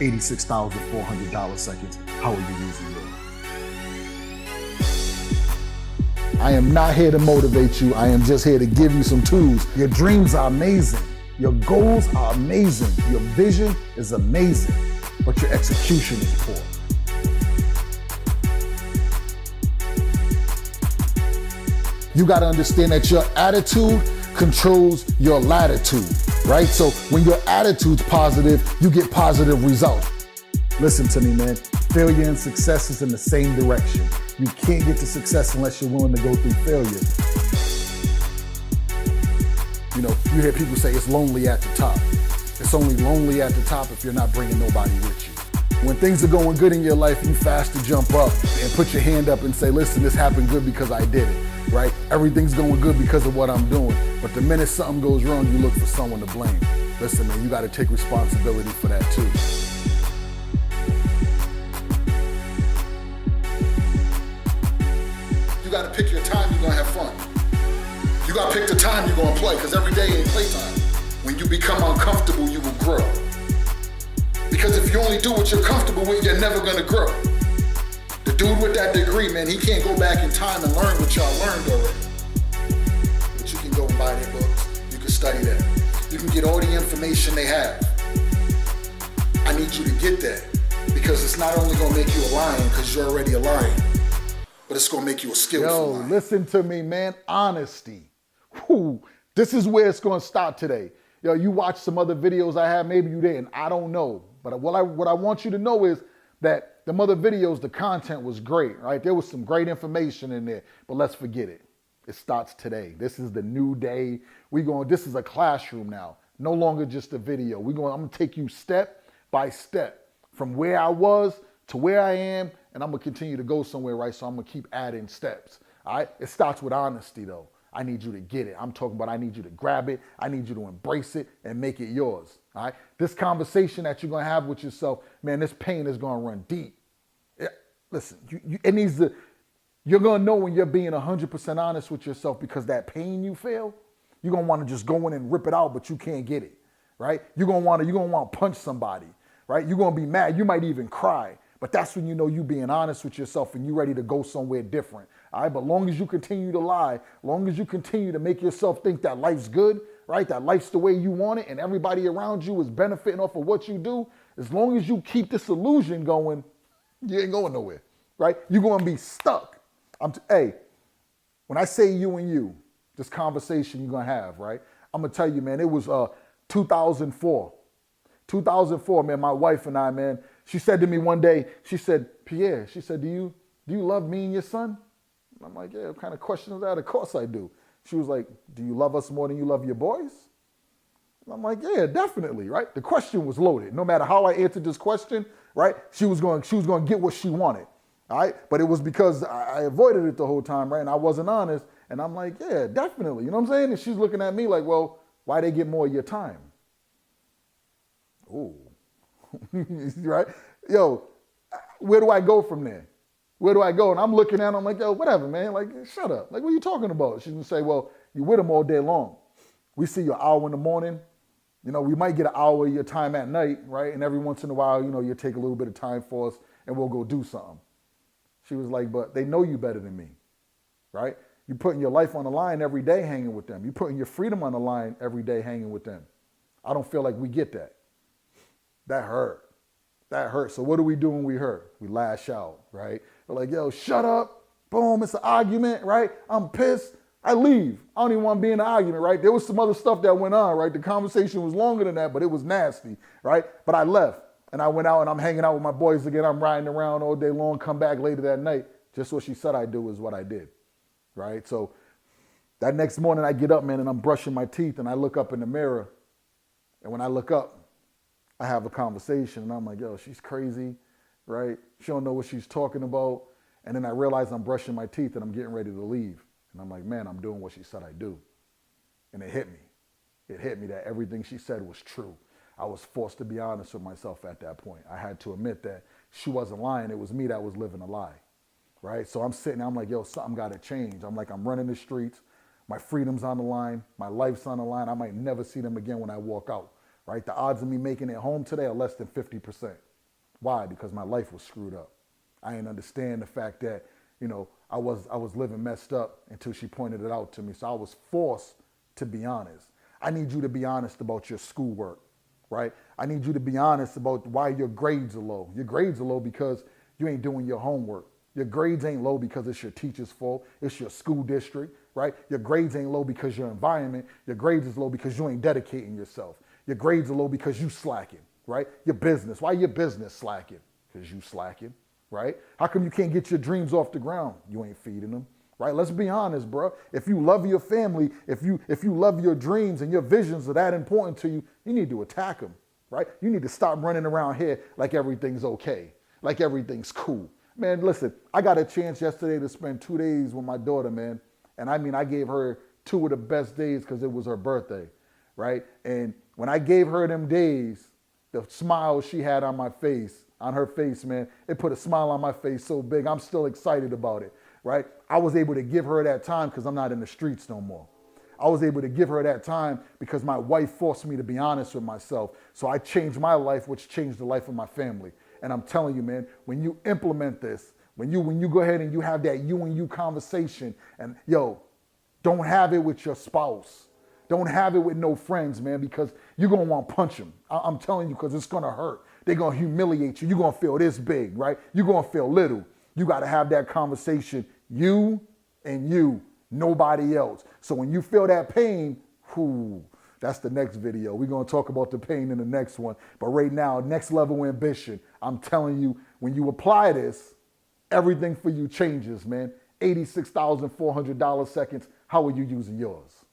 86,400 seconds. How are you using yours? I am not here to motivate you. I am just here to give you some tools. Your dreams are amazing. Your goals are amazing. Your vision is amazing, but your execution is poor. You got to understand that your attitude controls your latitude, right? So when your attitude's positive, you get positive results. Listen to me, man. Failure and success is in the same direction. You can't get to success unless you're willing to go through failure. You know, you hear people say it's lonely at the top. It's only lonely at the top if you're not bringing nobody with you. When things are going good in your life, you fast to jump up and put your hand up and say, listen, this happened good because I did it, right? Everything's going good because of what I'm doing. But the minute something goes wrong, you look for someone to blame. Listen, man, you got to take responsibility for that too. You got to pick your time you're going to have fun. You got to pick the time you're going to play, because every day ain't playtime. When you become uncomfortable, you will grow. Because if you only do what you're comfortable with, you're never going to grow. The dude with that degree, man, he can't go back in time and learn what y'all learned already. But you can go and buy their books. You can study that. You can get all the information they have. I need you to get that, because it's not only going to make you a lion because you're already a lion, but it's going to make you a skillful lion. Listen to me, man. Honesty. Whew. This is where it's going to start today. Yo, you watched some other videos I had, maybe you didn't. I don't know. But what I want you to know is that the other videos, the content was great, right? There was some great information in there, but let's forget it. It starts today. This is the new day. This is a classroom now. No longer just a video. I'm going to take you step by step from where I was to where I am, and I'm going to continue to go somewhere, right? So I'm going to keep adding steps, all right? It starts with honesty, though. I need you to get it. I'm talking about I need you to grab it. I need you to embrace it and make it yours, all right? This conversation that you're going to have with yourself, man, this pain is going to run deep. Yeah, listen, it needs to, you're going to know when you're being 100% honest with yourself, because that pain you feel, you're going to want to just go in and rip it out, but you can't get it, right? You're going to want to punch somebody, right? You're going to be mad. You might even cry. But that's when you know you being honest with yourself and you ready to go somewhere different. All right. But long as you continue to lie, long as you continue to make yourself think that life's good, right? That life's the way you want it and everybody around you is benefiting off of what you do. As long as you keep this illusion going, you ain't going nowhere, right? You're going to be stuck. Hey, when I say you and you, this conversation you're going to have, right? I'm going to tell you, man, it was 2004. 2004, man, my wife and I, man, she said to me one day, she said, Pierre, she said, do you love me and your son? And I'm like, yeah, what kind of question is that? Of course I do. She was like, do you love us more than you love your boys? And I'm like, yeah, definitely, right? The question was loaded. No matter how I answered this question, right? She was going to get what she wanted, all right? But it was because I avoided it the whole time, right? And I wasn't honest. And I'm like, yeah, definitely. You know what I'm saying? And she's looking at me like, well, why they get more of your time? Ooh. Right? Yo, where do I go from there? Where do I go? And I'm looking at her, I'm like, yo, whatever, man. Like, shut up. Like, what are you talking about? She's gonna say, well, you're with them all day long. We see you an hour in the morning. You know, we might get an hour of your time at night, right? And every once in a while, you know, you take a little bit of time for us and we'll go do something. She was like, but they know you better than me, right? You're putting your life on the line every day hanging with them. You're putting your freedom on the line every day hanging with them. I don't feel like we get that. That hurt. That hurt. So what do we do when we hurt? We lash out, right? We're like, yo, shut up. Boom, it's an argument, right? I'm pissed. I leave. I don't even want to be in the argument, right? There was some other stuff that went on, right? The conversation was longer than that, but it was nasty, right? But I left and I went out and I'm hanging out with my boys again. I'm riding around all day long, come back later that night. Just what she said I do is what I did, right? So that next morning I get up, man, and I'm brushing my teeth and I look up in the mirror. And when I look up, I have a conversation and I'm like, yo, she's crazy, right? She don't know what she's talking about. And then I realize I'm brushing my teeth and I'm getting ready to leave. And I'm like, man, I'm doing what she said I do. And it hit me. It hit me that everything she said was true. I was forced to be honest with myself at that point. I had to admit that she wasn't lying. It was me that was living a lie, right? So I'm sitting there, I'm like, yo, something got to change. I'm like, I'm running the streets. My freedom's on the line. My life's on the line. I might never see them again when I walk out. right? The odds of me making it home today are less than 50%. Why? Because my life was screwed up. I didn't understand the fact that, I was living messed up until she pointed it out to me. So I was forced to be honest. I need you to be honest about your schoolwork, right? I need you to be honest about why your grades are low. Your grades are low because you ain't doing your homework. Your grades ain't low because it's your teacher's fault. It's your school district, right? Your grades ain't low because your environment. Your grades is low because you ain't dedicating yourself. Your grades are low because you slacking, right? Your business. Why your business slacking? Because you slacking, right? How come you can't get your dreams off the ground? You ain't feeding them, right? Let's be honest, bro. If you love your family, if you love your dreams and your visions are that important to you, you need to attack them, right? You need to stop running around here like everything's okay, like everything's cool. Man, listen, I got a chance yesterday to spend 2 days with my daughter, man. And I gave her 2 of the best days because it was her birthday, right? And when I gave her them days, the smile she had on her face, man, it put a smile on my face so big. I'm still excited about it, right? I was able to give her that time because I'm not in the streets no more. I was able to give her that time because my wife forced me to be honest with myself. So I changed my life, which changed the life of my family. And I'm telling you, man, when you implement this, when you go ahead and you have that you and you conversation, and don't have it with your spouse. Don't have it with no friends, man, because you're going to want to punch them. I'm telling you, because it's going to hurt. They're going to humiliate you. You're going to feel this big, right? You're going to feel little. You got to have that conversation, you and you, nobody else. So when you feel that pain, that's the next video. We're going to talk about the pain in the next one. But right now, next level ambition. I'm telling you, when you apply this, everything for you changes, man. $86,400 seconds. How are you using yours?